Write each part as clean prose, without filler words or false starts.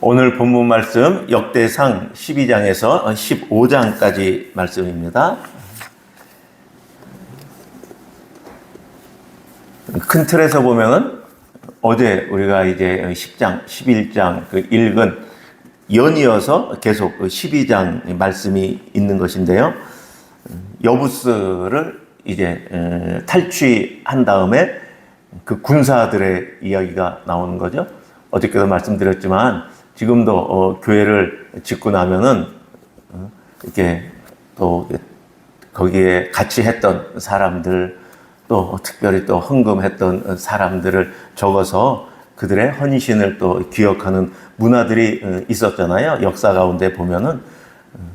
오늘 본문 말씀 역대상 12장에서 15장까지 말씀입니다. 큰 틀에서 보면은 어제 우리가 이제 10장, 11장 읽은 연이어서 계속 12장 말씀이 있는 것인데요. 여부스를 이제 탈취한 다음에 그 군사들의 이야기가 나오는 거죠. 어저께도 말씀드렸지만 지금도 교회를 짓고 나면은 이렇게 또 거기에 같이 했던 사람들, 또 특별히 또 헌금했던 사람들을 적어서 그들의 헌신을 또 기억하는 문화들이 있었잖아요. 역사 가운데 보면은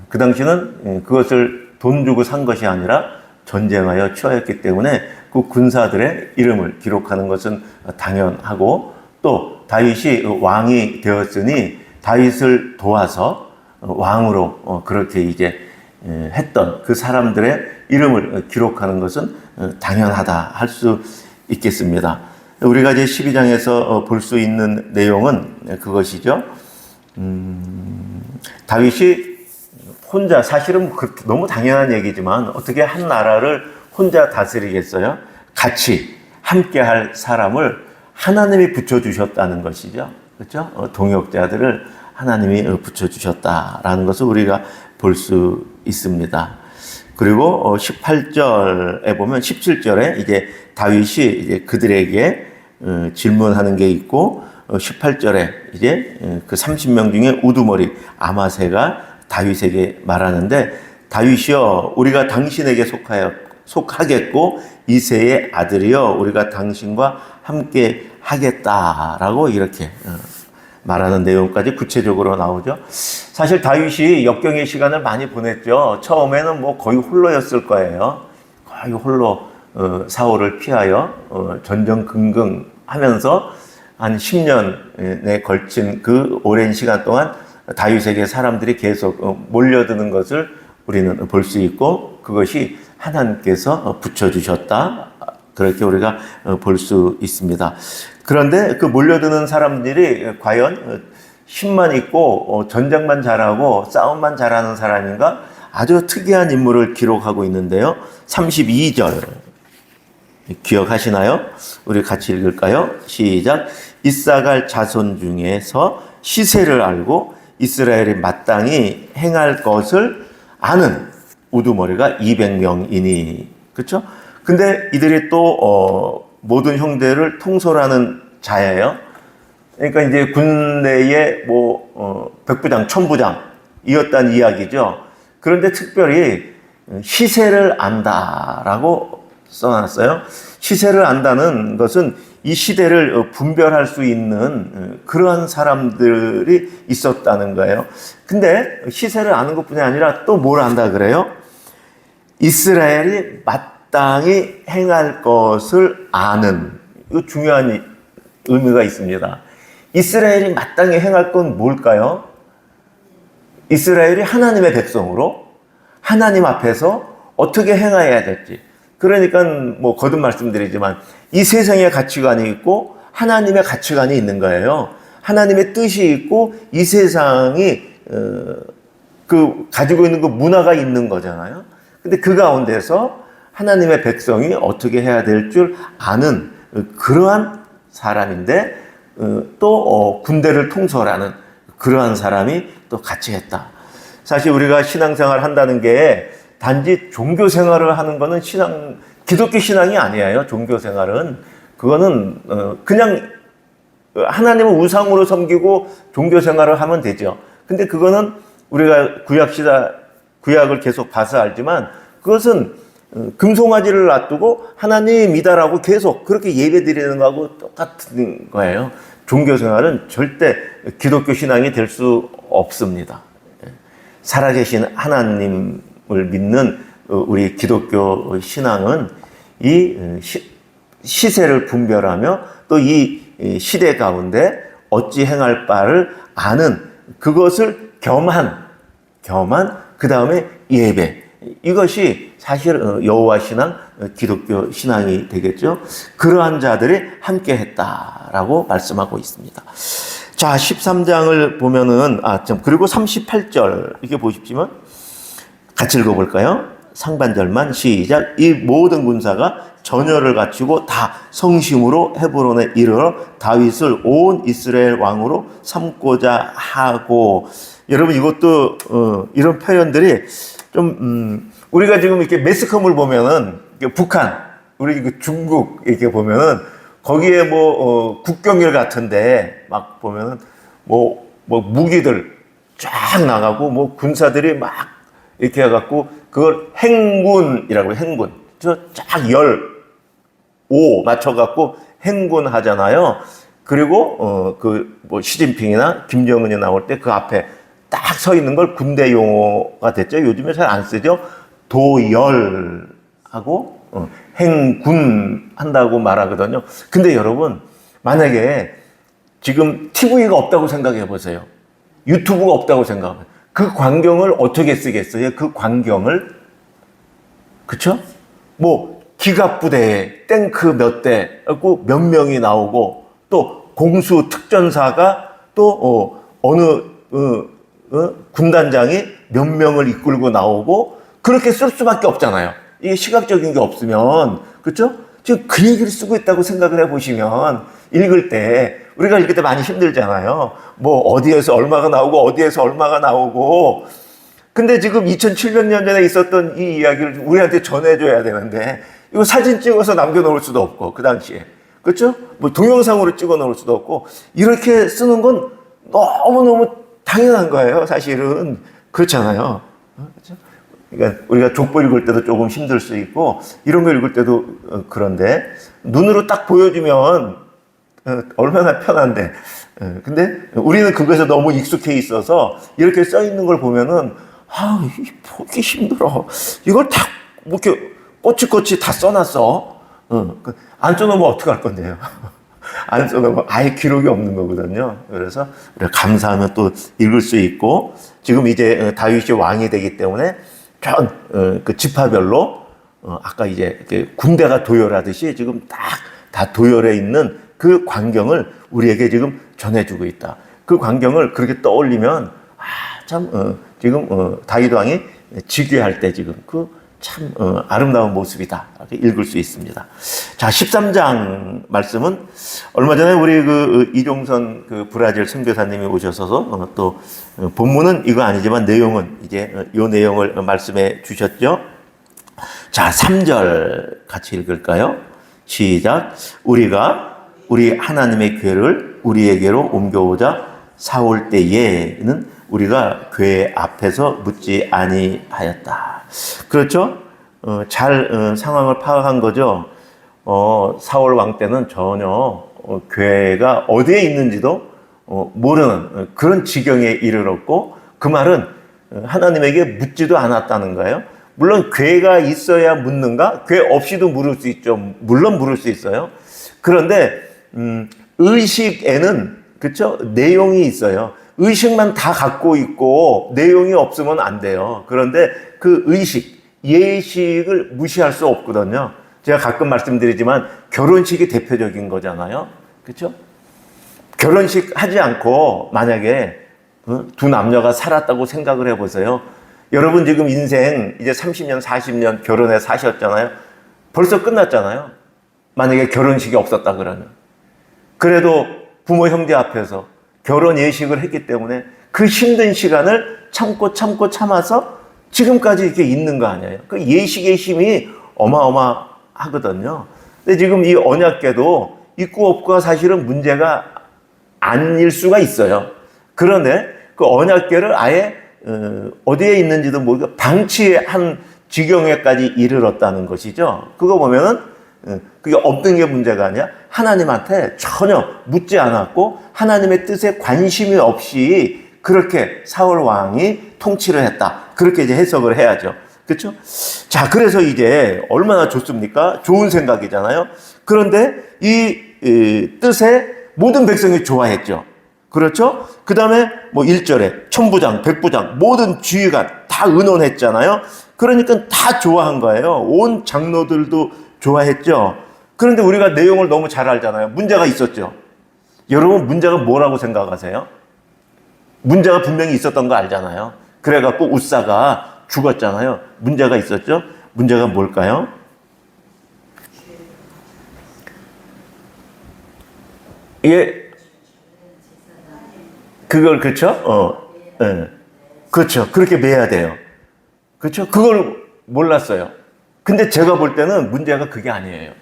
그 당시는 그것을 돈 주고 산 것이 아니라 전쟁하여 취하였기 때문에 그 군사들의 이름을 기록하는 것은 당연하고, 또 다윗이 왕이 되었으니 다윗을 도와서 왕으로 그렇게 이제 했던 그 사람들의 이름을 기록하는 것은 당연하다 할 수 있겠습니다. 우리가 이제 12장에서 볼 수 있는 내용은 그것이죠. 다윗이 혼자, 사실은 너무 당연한 얘기지만 어떻게 한 나라를 혼자 다스리겠어요? 같이 함께 할 사람을 하나님이 붙여주셨다는 것이죠. 그렇죠? 동역자들을 하나님이 붙여주셨다라는 것을 우리가 볼 수 있습니다. 그리고 18절에 보면 17절에 이제 다윗이 이제 그들에게 질문하는 게 있고, 18절에 이제 그 30명 중에 우두머리 아마새가 다윗에게 말하는데, 다윗이여, 우리가 당신에게 속하겠고 이새의 아들이여, 우리가 당신과 함께 하겠다라고 이렇게 말하는 내용까지 구체적으로 나오죠. 사실 다윗이 역경의 시간을 많이 보냈죠. 처음에는 뭐 거의 홀로였을 거예요. 거의 홀로 사울을 피하여 전전긍긍하면서 한 10년에 걸친 그 오랜 시간 동안 다윗에게 사람들이 계속 몰려드는 것을 우리는 볼 수 있고, 그것이 하나님께서 붙여주셨다, 그렇게 우리가 볼 수 있습니다. 그런데 그 몰려드는 사람들이 과연 힘만 있고 전쟁만 잘하고 싸움만 잘하는 사람인가? 아주 특이한 인물을 기록하고 있는데요. 32절 기억하시나요? 우리 같이 읽을까요? 시작. 이사갈 자손 중에서 시세를 알고 이스라엘이 마땅히 행할 것을 아는 우두머리가 200명이니. 그렇죠? 근데 이들이 또 모든 형제를 통솔하는 자예요. 그러니까 이제 군대의 백부장, 천부장이었다는 이야기죠. 그런데 특별히 시세를 안다라고 써놨어요. 시세를 안다는 것은 이 시대를 분별할 수 있는 그러한 사람들이 있었다는 거예요. 근데 시세를 아는 것뿐이 아니라 또 뭘 안다 그래요? 이스라엘이 마땅히 행할 것을 아는, 이거 중요한 의미가 있습니다. 이스라엘이 마땅히 행할 건 뭘까요? 이스라엘이 하나님의 백성으로 하나님 앞에서 어떻게 행해야 될지. 그러니까 뭐 거듭 말씀드리지만 이 세상의 가치관이 있고 하나님의 가치관이 있는 거예요. 하나님의 뜻이 있고 이 세상이 가지고 있는 그 문화가 있는 거잖아요. 근데 그 가운데서 하나님의 백성이 어떻게 해야 될 줄 아는 그러한 사람인데, 또 군대를 통솔하는 그러한 사람이 또 같이 했다. 사실 우리가 신앙생활 한다는 게 단지 종교생활을 하는 거는 기독교 신앙이 아니에요. 종교생활은 그거는 그냥 하나님을 우상으로 섬기고 종교생활을 하면 되죠. 근데 그거는 우리가 구약을 계속 봐서 알지만 그것은 금송아지를 놔두고 하나님이다라고 계속 그렇게 예배드리는 거하고 똑같은 거예요. 종교생활은 절대 기독교 신앙이 될 수 없습니다. 살아계신 하나님을 믿는 우리 기독교 신앙은 이 시세를 분별하며 또 이 시대 가운데 어찌 행할 바를 아는 그것을 겸한 그 다음에 예배, 이것이 사실 여호와 신앙, 기독교 신앙이 되겠죠. 그러한 자들이 함께 했다라고 말씀하고 있습니다. 자, 13장을 보면은, 그리고 38절, 이렇게 보십시면, 같이 읽어볼까요? 상반절만 시작. 이 모든 군사가 전열을 갖추고 다 성심으로 헤브론에 이르러 다윗을 온 이스라엘 왕으로 삼고자 하고. 여러분, 이것도, 이런 표현들이 좀, 우리가 지금 이렇게 매스컴을 보면은, 북한, 우리 그 중국 이렇게 보면은, 거기에 국경일 같은데, 막 보면은, 무기들 쫙 나가고, 군사들이 막 이렇게 해갖고, 그걸 행군이라고 해요, 행군. 쫙 5 맞춰갖고 행군 하잖아요. 그리고, 시진핑이나 김정은이 나올 때 그 앞에 딱 서 있는 걸 군대 용어가 됐죠. 요즘에 잘 안 쓰죠. 도열하고, 행군 한다고 말하거든요. 근데 여러분, 만약에 지금 TV가 없다고 생각해 보세요. 유튜브가 없다고 생각하면 그 광경을 어떻게 쓰겠어요? 그 광경을, 그쵸? 기갑부대에 탱크 몇 대, 몇 명이 나오고, 또 공수 특전사가 또 어느 군단장이 몇 명을 이끌고 나오고, 그렇게 쓸 수밖에 없잖아요. 이게 시각적인 게 없으면, 그렇죠? 지금 그 얘기를 쓰고 있다고 생각을 해보시면, 읽을 때 많이 힘들잖아요. 어디에서 얼마가 나오고 어디에서 얼마가 나오고. 근데 지금 2700년 전에 있었던 이 이야기를 우리한테 전해줘야 되는데, 이거 사진 찍어서 남겨놓을 수도 없고, 그 당시에, 그렇죠? 동영상으로 찍어 놓을 수도 없고, 이렇게 쓰는 건 너무너무 당연한 거예요, 사실은. 그렇잖아요. 그렇죠? 그러니까 우리가 족보 읽을 때도 조금 힘들 수 있고, 이런 거 읽을 때도 그런데, 눈으로 딱 보여주면 얼마나 편한데. 근데 우리는 그거에서 너무 익숙해 있어서 이렇게 써 있는 걸 보면은, 보기 힘들어. 이걸 다 이렇게 꼬치꼬치 다 써놨어. 안 써놓으면 어떡할 건데요? 안 써놓으면 아예 기록이 없는 거거든요. 그래서 우리가 감사하면 또 읽을 수 있고, 지금 이제 다윗이 왕이 되기 때문에 그 지파별로 아까 이제 군대가 도열하듯이 지금 다 도열해 있는 그 광경을 우리에게 지금 전해주고 있다. 그 광경을 그렇게 떠올리면 지금 다윗 왕이 즉위할 때 지금 참 아름다운 모습이다. 이렇게 읽을 수 있습니다. 자, 13장 말씀은 얼마 전에 우리 이종선 브라질 선교사님이 오셔서 또 본문은 이거 아니지만 내용은 이제 이 내용을 말씀해 주셨죠. 자, 3절 같이 읽을까요? 시작. 우리가 우리 하나님의 교회를 우리에게로 옮겨오자 사올 때에는 우리가 교회 앞에서 묻지 아니하였다. 그렇죠? 잘 상황을 파악한 거죠. 사울 왕 때는 전혀 교회가 어디에 있는지도 모르는 그런 지경에 이르렀고, 그 말은 하나님에게 묻지도 않았다는 거예요. 물론 교회가 있어야 묻는가? 교회 없이도 물을 수 있죠. 물론 물을 수 있어요. 그런데 의식에는, 그렇죠? 내용이 있어요. 의식만 다 갖고 있고 내용이 없으면 안 돼요. 그런데 그 의식, 예식을 무시할 수 없거든요. 제가 가끔 말씀드리지만 결혼식이 대표적인 거잖아요. 그렇죠? 결혼식 하지 않고 만약에 두 남녀가 살았다고 생각을 해보세요. 여러분 지금 인생 이제 30년, 40년 결혼해 사셨잖아요. 벌써 끝났잖아요. 만약에 결혼식이 없었다 그러면. 그래도 부모 형제 앞에서 결혼 예식을 했기 때문에 그 힘든 시간을 참아서 지금까지 이렇게 있는 거 아니에요. 그 예식의 힘이 어마어마하거든요. 근데 지금 이 언약궤도 있고 없고가 사실은 문제가 아닐 수가 있어요. 그런데 그 언약궤를 아예 어디에 있는지도 모르고 방치한 지경에까지 이르렀다는 것이죠. 그거 보면은 그게 없는 게 문제가 아니라 하나님한테 전혀 묻지 않았고 하나님의 뜻에 관심이 없이 그렇게 사울 왕이 통치를 했다. 그렇게 이제 해석을 해야죠. 그렇죠? 자, 그래서 이제 얼마나 좋습니까? 좋은 생각이잖아요. 그런데 이 뜻에 모든 백성이 좋아했죠. 그렇죠? 그 다음에 1절에 천부장, 백부장, 모든 지휘관 다 의논했잖아요. 그러니까 다 좋아한 거예요. 온 장로들도 좋아했죠. 그런데 우리가 내용을 너무 잘 알잖아요. 문제가 있었죠. 여러분 문제가 뭐라고 생각하세요? 문제가 분명히 있었던 거 알잖아요. 그래갖고 웃사가 죽었잖아요. 문제가 있었죠? 문제가 뭘까요? 예, 그걸 그렇죠? 예, 그렇죠. 그렇게 매야 돼요. 그렇죠? 그걸 몰랐어요. 근데 제가 볼 때는 문제가 그게 아니에요.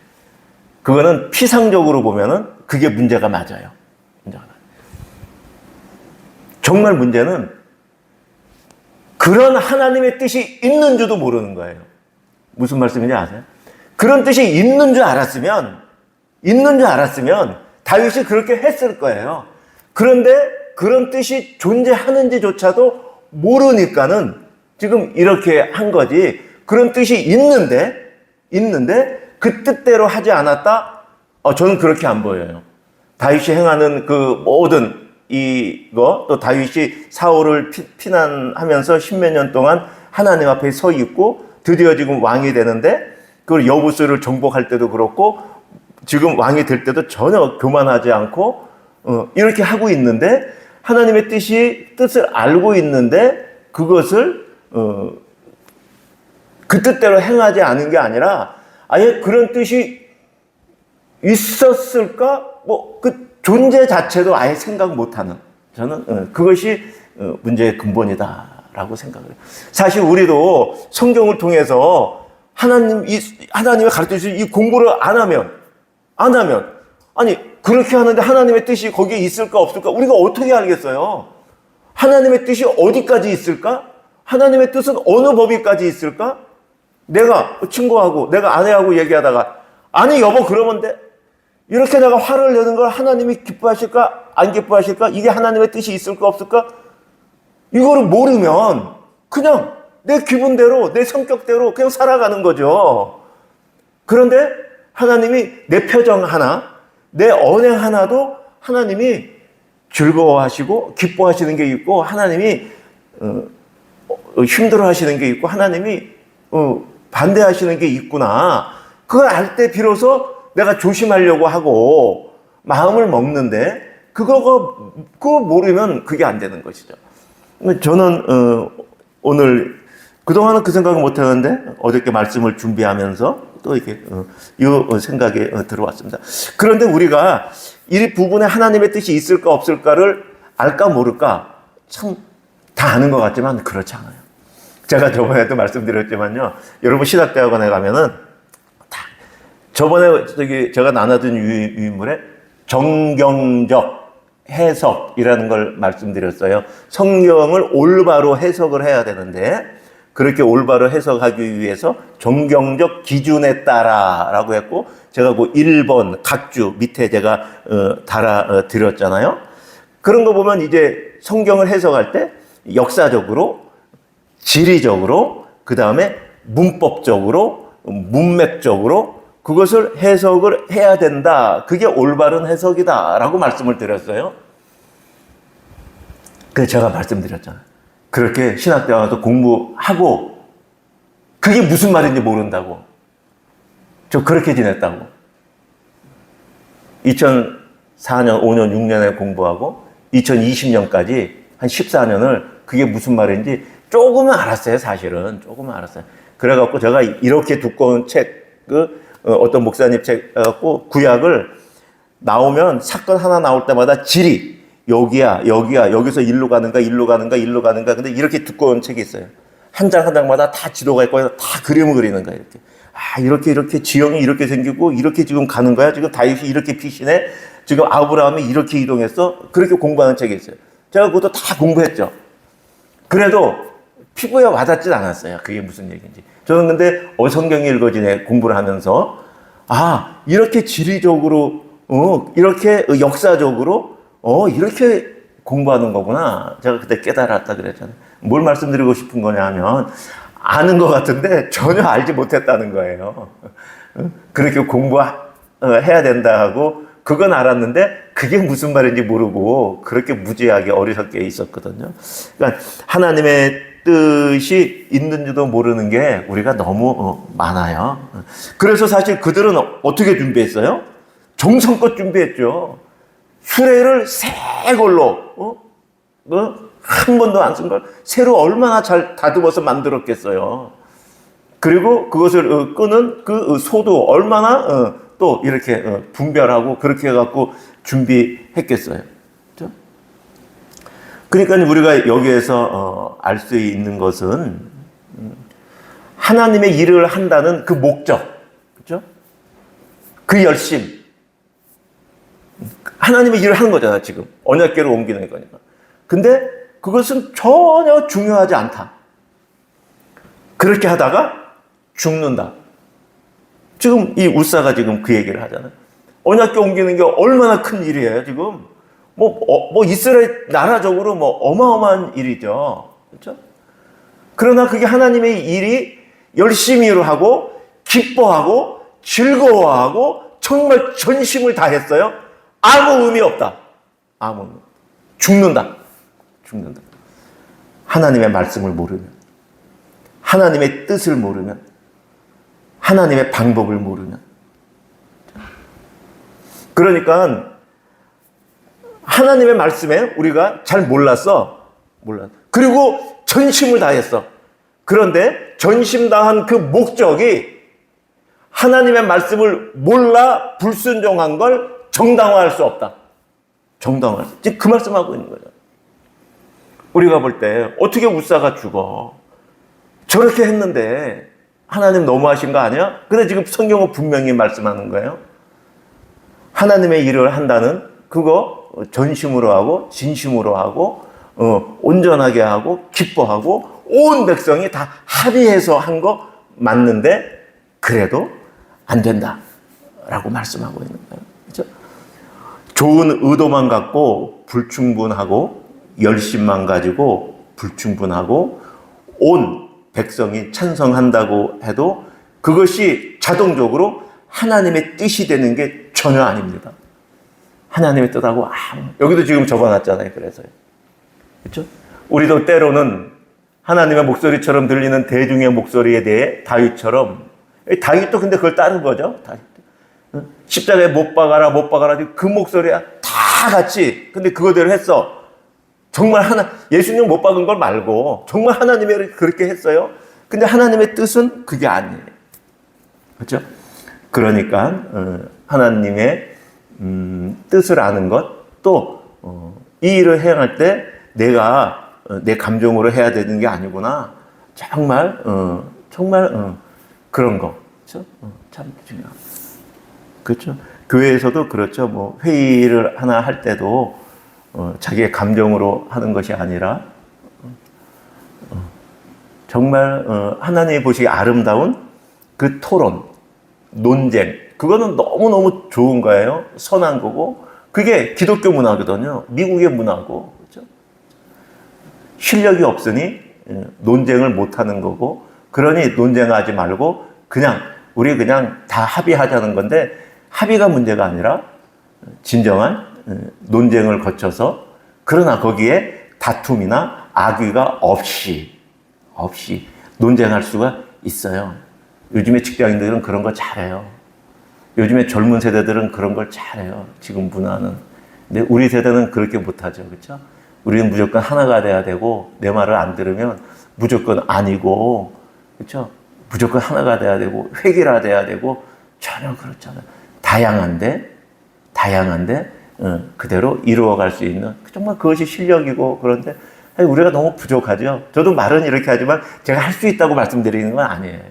그거는 피상적으로 보면은 그게 문제가 맞아요. 문제가 맞아요. 정말 문제는 그런 하나님의 뜻이 있는 줄도 모르는 거예요. 무슨 말씀인지 아세요? 그런 뜻이 있는 줄 알았으면 다윗이 그렇게 했을 거예요. 그런데 그런 뜻이 존재하는지조차도 모르니까는 지금 이렇게 한 거지. 그런 뜻이 있는데 그 뜻대로 하지 않았다? 저는 그렇게 안 보여요. 다윗이 행하는 그 모든 이거, 또 다윗이 사울을 피난하면서 십몇 년 동안 하나님 앞에 서 있고 드디어 지금 왕이 되는데 그걸 여부스를 정복할 때도 그렇고 지금 왕이 될 때도 전혀 교만하지 않고 이렇게 하고 있는데 하나님의 뜻을 알고 있는데 그것을 그 뜻대로 행하지 않은 게 아니라 아예 그런 뜻이 있었을까? 그 존재 자체도 아예 생각 못하는, 저는 그것이 문제의 근본이다라고 생각을 해요. 사실 우리도 성경을 통해서 하나님의 가르쳐주신 이 공부를 안 하면 아니 그렇게 하는데 하나님의 뜻이 거기에 있을까 없을까 우리가 어떻게 알겠어요? 하나님의 뜻이 어디까지 있을까? 하나님의 뜻은 어느 범위까지 있을까? 내가 친구하고 내가 아내하고 얘기하다가 아니 여보 그러면 돼? 이렇게 내가 화를 내는 걸 하나님이 기뻐하실까? 안 기뻐하실까? 이게 하나님의 뜻이 있을까 없을까? 이거를 모르면 그냥 내 기분대로 내 성격대로 그냥 살아가는 거죠. 그런데 하나님이 내 표정 하나 내 언행 하나도 하나님이 즐거워하시고 기뻐하시는 게 있고 하나님이 힘들어하시는 게 있고 하나님이 반대하시는 게 있구나. 그걸 알 때 비로소 내가 조심하려고 하고 마음을 먹는데 그거 모르면 그게 안 되는 것이죠. 저는 오늘 그동안은 그 생각을 못 했는데 어저께 말씀을 준비하면서 또 이렇게 이 생각이 들어왔습니다. 그런데 우리가 이 부분에 하나님의 뜻이 있을까 없을까를 알까 모를까 참 다 아는 것 같지만 그렇지 않아요. 제가 저번에도 말씀드렸지만요. 여러분 신학대학원에 가면은 저번에 제가 나눠준 유인물에 정경적 해석이라는 걸 말씀드렸어요. 성경을 올바로 해석을 해야 되는데 그렇게 올바로 해석하기 위해서 정경적 기준에 따라라고 했고 제가 그 1번 각주 밑에 제가 달아 드렸잖아요. 그런 거 보면 이제 성경을 해석할 때 역사적으로, 지리적으로, 그 다음에 문법적으로, 문맥적으로 그것을 해석을 해야 된다. 그게 올바른 해석이다라고 말씀을 드렸어요. 그래서 제가 말씀드렸잖아요. 그렇게 신학대학원에서 공부하고 그게 무슨 말인지 모른다고. 저 그렇게 지냈다고. 2004년, 5년, 6년에 공부하고 2020년까지 한 14년을 그게 무슨 말인지 조금은 알았어요. 사실은 조금은 알았어요. 그래갖고 제가 이렇게 두꺼운 책, 어떤 목사님 책 갖고 구약을 나오면 사건 하나 나올 때마다 지리 여기야 여기서 일로 가는가 근데 이렇게 두꺼운 책이 있어요. 한 장 한 장마다 다 지도가 있고 다 그림을 그리는 거야. 이렇게 지형이 이렇게 생기고 이렇게 지금 가는 거야. 지금 다윗이 이렇게 피신해. 지금 아브라함이 이렇게 이동했어. 그렇게 공부하는 책이 있어요. 제가 그것도 다 공부했죠. 그래도 피부에 와닿진 않았어요. 그게 무슨 얘기인지. 저는 근데 성경이 읽어지네 공부를 하면서 이렇게 지리적으로 이렇게 역사적으로 이렇게 공부하는 거구나. 제가 그때 깨달았다 그랬잖아요. 뭘 말씀드리고 싶은 거냐 하면 아는 것 같은데 전혀 알지 못했다는 거예요. 그렇게 공부해야 된다 하고 그건 알았는데 그게 무슨 말인지 모르고 그렇게 무지하게 어리석게 있었거든요. 그러니까 하나님의 뜻이 있는지도 모르는 게 우리가 너무 많아요. 그래서 사실 그들은 어떻게 준비했어요? 정성껏 준비했죠. 수레를 새 걸로 한 번도 안 쓴 걸 새로 얼마나 잘 다듬어서 만들었겠어요. 그리고 그것을 끄는 그 소도 얼마나 또 이렇게 분별하고 그렇게 해갖고 준비했겠어요. 그렇죠? 그러니까 우리가 여기에서 알 수 있는 것은 하나님의 일을 한다는 그 목적, 그렇죠? 그 열심, 하나님의 일을 하는 거잖아 지금 언약궤를 옮기는 거니까. 근데 그것은 전혀 중요하지 않다. 그렇게 하다가 죽는다. 지금 이 울사가 지금 그 얘기를 하잖아요. 언약궤 옮기는 게 얼마나 큰 일이에요 지금. 뭐 이스라엘 나라적으로 뭐 어마어마한 일이죠. 그렇죠? 그러나 그게 하나님의 일이 열심히 하고 기뻐하고 즐거워하고 정말 전심을 다했어요. 아무 의미 없다. 아무 의미. 죽는다. 하나님의 말씀을 모르면, 하나님의 뜻을 모르면, 하나님의 방법을 모르면. 그러니까 하나님의 말씀에 우리가 잘 몰랐어. 그리고 전심을 다했어. 그런데 전심 다한 그 목적이 하나님의 말씀을 몰라 불순종한 걸 정당화할 수 없다. 정당화할 수 없다. 지금 그 말씀하고 있는 거죠. 우리가 볼 때 어떻게 울사가 죽어? 저렇게 했는데 하나님 너무하신 거 아니야? 근데 지금 성경은 분명히 말씀하는 거예요. 하나님의 일을 한다는 그거 전심으로 하고 진심으로 하고 온전하게 하고 기뻐하고 온 백성이 다 합의해서 한 거 맞는데 그래도 안 된다라고 말씀하고 있는 거예요. 그렇죠? 좋은 의도만 갖고 불충분하고 열심만 가지고 불충분하고 온 백성이 찬성한다고 해도 그것이 자동적으로 하나님의 뜻이 되는 게 전혀 아닙니다. 하나님의 뜻하고 여기도 지금 적어놨잖아요. 그래서요. 그렇죠? 우리도 때로는 하나님의 목소리처럼 들리는 대중의 목소리에 대해 다윗처럼, 다윗도 근데 그걸 따른 거죠. 다윗도. 십자가에 못 박아라 그 목소리야 다 같이. 근데 그거대로 했어. 정말 예수님 못 박은 걸 말고 정말 하나님이 그렇게 했어요. 근데 하나님의 뜻은 그게 아니에요. 그렇죠? 그러니까 하나님의 뜻을 아는 것, 또 이 일을 행할 때 내가 내 감정으로 해야 되는 게 아니구나. 정말 그런 거, 그렇죠? 참 중요합니다. 그렇죠? 교회에서도 그렇죠. 뭐 회의를 하나 할 때도 자기의 감정으로 하는 것이 아니라 정말 하나님이 보시기에 아름다운 그 토론, 논쟁, 그거는 너무너무 좋은 거예요. 선한 거고. 그게 기독교 문화거든요. 미국의 문화고. 그렇죠? 실력이 없으니 논쟁을 못하는 거고, 그러니 논쟁하지 말고 우리 그냥 다 합의하자는 건데, 합의가 문제가 아니라 진정한 논쟁을 거쳐서, 그러나 거기에 다툼이나 악의가 없이 논쟁할 수가 있어요. 요즘에 직장인들은 그런 거 잘해요. 요즘에 젊은 세대들은 그런 걸 잘해요. 지금 문화는. 근데 우리 세대는 그렇게 못하죠. 그렇죠? 우리는 무조건 하나가 돼야 되고, 내 말을 안 들으면 무조건 아니고, 그렇죠? 무조건 하나가 돼야 되고, 획일화돼야 되고, 전혀 그렇잖아요. 다양한데 그대로 이루어갈 수 있는, 정말 그것이 실력이고. 그런데 우리가 너무 부족하죠. 저도 말은 이렇게 하지만 제가 할 수 있다고 말씀드리는 건 아니에요.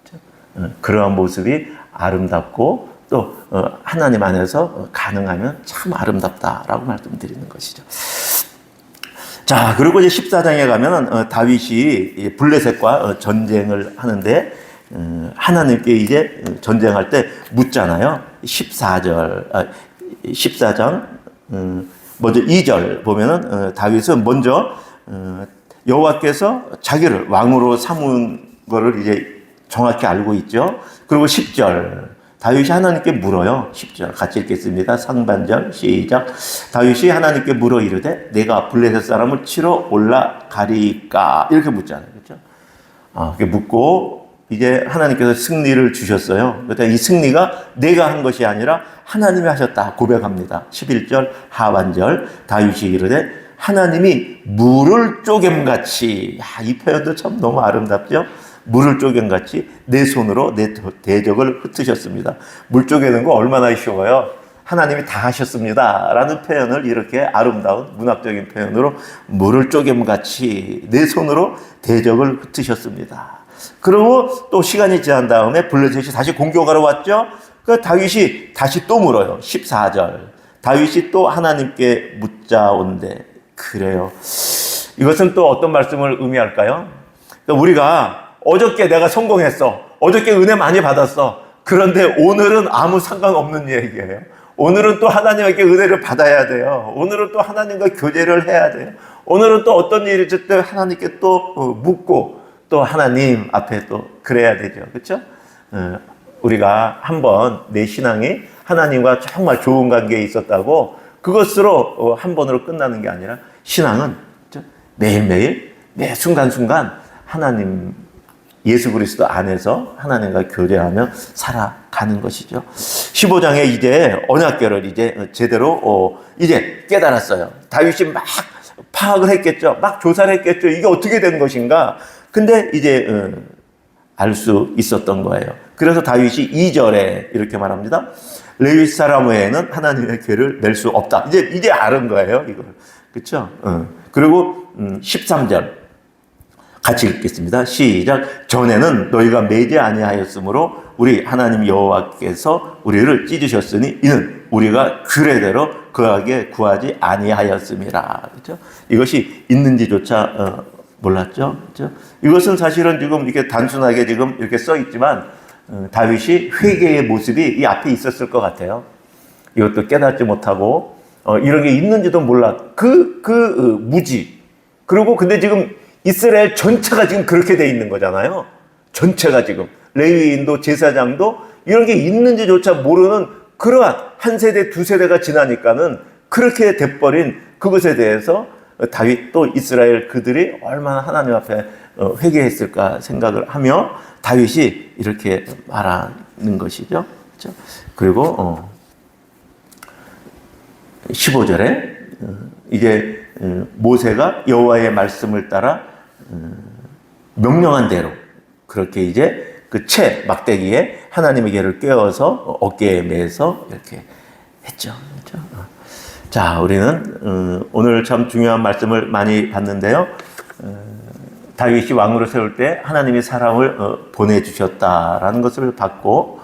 그렇죠? 그러한 모습이 아름답고 또 하나님 안에서 가능하면 참 아름답다라고 말씀드리는 것이죠. 자, 그리고 이제 14장에 가면은 다윗이 블레셋과 전쟁을 하는데 하나님께 이제 전쟁할 때 묻잖아요. 14장 먼저 2절 보면은 다윗은 먼저 여호와께서 자기를 왕으로 삼은 거를 이제 정확히 알고 있죠. 그리고 10절 다윗이 하나님께 물어요. 10절 같이 읽겠습니다. 상반절 시작. 다윗이 하나님께 물어 이르되 내가 블레셋 사람을 치러 올라가리까, 이렇게 묻잖아요. 그렇죠? 이렇게 묻고 이제 하나님께서 승리를 주셨어요. 그러니까 이 승리가 내가 한 것이 아니라 하나님이 하셨다 고백합니다. 11절 하반절 다윗이 이르되 하나님이 물을 쪼갬같이, 이 표현도 참 너무 아름답죠. 물을 쪼갬같이 내 손으로 내 대적을 흩으셨습니다. 물 쪼개는 거 얼마나 쉬워요. 하나님이 다 하셨습니다 라는 표현을 이렇게 아름다운 문학적인 표현으로 물을 쪼갬같이 내 손으로 대적을 흩으셨습니다. 그리고 또 시간이 지난 다음에 블레셋이 다시 공격하러 왔죠. 그 다윗이 다시 또 물어요. 14절 다윗이 또 하나님께 묻자온대. 그래요. 이것은 또 어떤 말씀을 의미할까요? 그러니까 우리가 어저께 내가 성공했어, 어저께 은혜 많이 받았어, 그런데 오늘은 아무 상관없는 얘기예요. 오늘은 또 하나님에게 은혜를 받아야 돼요. 오늘은 또 하나님과 교제를 해야 돼요. 오늘은 또 어떤 일이 있을 때 하나님께 또 묻고 또 하나님 앞에 또 그래야 되죠. 그렇죠? 우리가 한번 내 신앙이 하나님과 정말 좋은 관계에 있었다고 그것으로 한 번으로 끝나는 게 아니라 신앙은 매일매일 매 순간순간 하나님 예수 그리스도 안에서 하나님과 교제하며 살아가는 것이죠. 15장에 이제 언약궤를 이제 제대로 이제 깨달았어요. 다윗이 막 파악을 했겠죠. 막 조사를 했겠죠. 이게 어떻게 된 것인가. 근데 이제 알 수 있었던 거예요. 그래서 다윗이 2절에 이렇게 말합니다. 레위 사람 외에는 하나님의 궤를 낼 수 없다. 이제 아는 거예요, 이걸. 그렇죠? 그리고 13절 같이 읽겠습니다. 시작. 전에는 너희가 매지 아니하였으므로 우리 하나님 여호와께서 우리를 찢으셨으니 이는 우리가 규례대로 그에게 구하지 아니하였음이라. 그렇죠? 이것이 있는지조차 몰랐죠. 그렇죠? 이것은 사실은 지금 이렇게 단순하게 지금 이렇게 써 있지만 다윗이 회개의 모습이 이 앞에 있었을 것 같아요. 이것도 깨닫지 못하고 이런 게 있는지도 몰라. 무지. 그리고 근데 지금 이스라엘 전체가 지금 그렇게 돼 있는 거잖아요. 전체가 지금 레위인도 제사장도 이런 게 있는지조차 모르는 그러한 한 세대 두 세대가 지나니까는 그렇게 돼버린 그것에 대해서 다윗 또 이스라엘 그들이 얼마나 하나님 앞에 회개했을까 생각을 하며 다윗이 이렇게 말하는 것이죠. 그렇죠? 그리고 15절에 이제 모세가 여호와의 말씀을 따라 명령한 대로 그렇게 이제 그 채 막대기에 하나님의 궤를 꿰어서 어깨에 매서 이렇게 했죠. 그렇죠? 자, 우리는 오늘 참 중요한 말씀을 많이 봤는데요. 다윗이 왕으로 세울 때 하나님이 사람을 보내주셨다라는 것을 봤고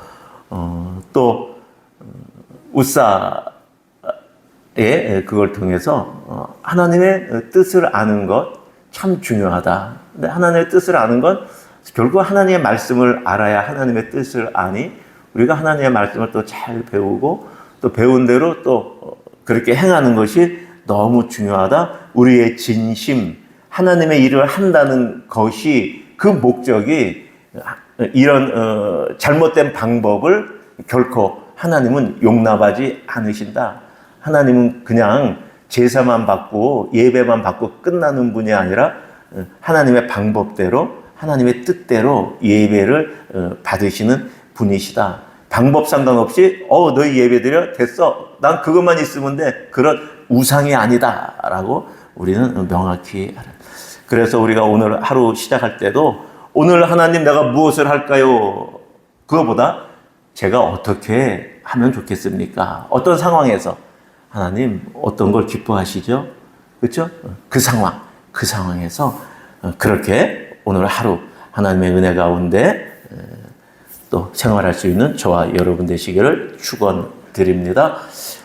또 우사의 그걸 통해서 하나님의 뜻을 아는 것 참 중요하다. 근데 하나님의 뜻을 아는 건 결국 하나님의 말씀을 알아야 하나님의 뜻을 아니 우리가 하나님의 말씀을 또 잘 배우고 또 배운 대로 또 그렇게 행하는 것이 너무 중요하다. 우리의 진심, 하나님의 일을 한다는 것이 그 목적이 이런 잘못된 방법을 결코 하나님은 용납하지 않으신다. 하나님은 그냥 제사만 받고 예배만 받고 끝나는 분이 아니라 하나님의 방법대로 하나님의 뜻대로 예배를 받으시는 분이시다. 방법 상관없이 너희 예배드려 됐어. 난 그것만 있으면 돼. 그런 우상이 아니다 라고 우리는 명확히 알아요. 그래서 우리가 오늘 하루 시작할 때도 오늘 하나님 내가 무엇을 할까요? 그거보다 제가 어떻게 하면 좋겠습니까? 어떤 상황에서 하나님 어떤 걸 기뻐하시죠? 그렇죠? 그 상황에서 그렇게 오늘 하루 하나님의 은혜 가운데 또 생활할 수 있는 저와 여러분 되시기를 축원드립니다.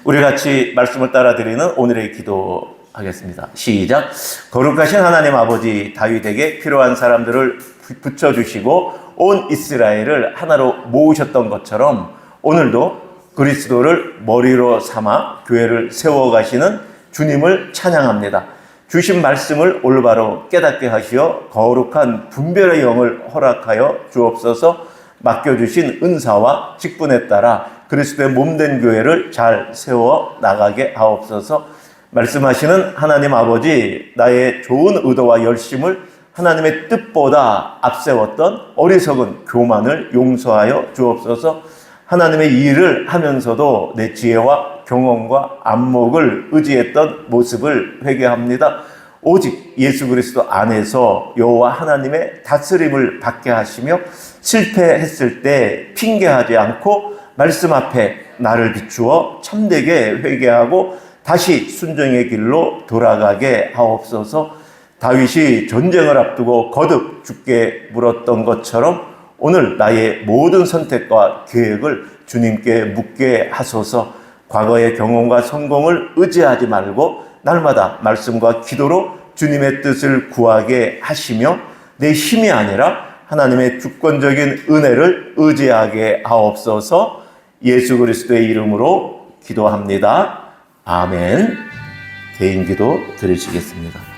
우리 같이 말씀을 따라 드리는 오늘의 기도 하겠습니다. 시작. 거룩하신 하나님 아버지, 다윗에게 필요한 사람들을 붙여주시고 온 이스라엘을 하나로 모으셨던 것처럼 오늘도 그리스도를 머리로 삼아 교회를 세워가시는 주님을 찬양합니다. 주신 말씀을 올바로 깨닫게 하시어 거룩한 분별의 영을 허락하여 주옵소서. 맡겨주신 은사와 직분에 따라 그리스도의 몸된 교회를 잘 세워 나가게 하옵소서. 말씀하시는 하나님 아버지, 나의 좋은 의도와 열심을 하나님의 뜻보다 앞세웠던 어리석은 교만을 용서하여 주옵소서. 하나님의 일을 하면서도 내 지혜와 경험과 안목을 의지했던 모습을 회개합니다. 오직 예수 그리스도 안에서 여호와 하나님의 다스림을 받게 하시며 실패했을 때 핑계하지 않고 말씀 앞에 나를 비추어 참되게 회개하고 다시 순종의 길로 돌아가게 하옵소서. 다윗이 전쟁을 앞두고 거듭 죽게 물었던 것처럼 오늘 나의 모든 선택과 계획을 주님께 묻게 하소서. 과거의 경험과 성공을 의지하지 말고 날마다 말씀과 기도로 주님의 뜻을 구하게 하시며 내 힘이 아니라 하나님의 주권적인 은혜를 의지하게 하옵소서. 예수 그리스도의 이름으로 기도합니다. 아멘. 개인 기도 드리시겠습니다.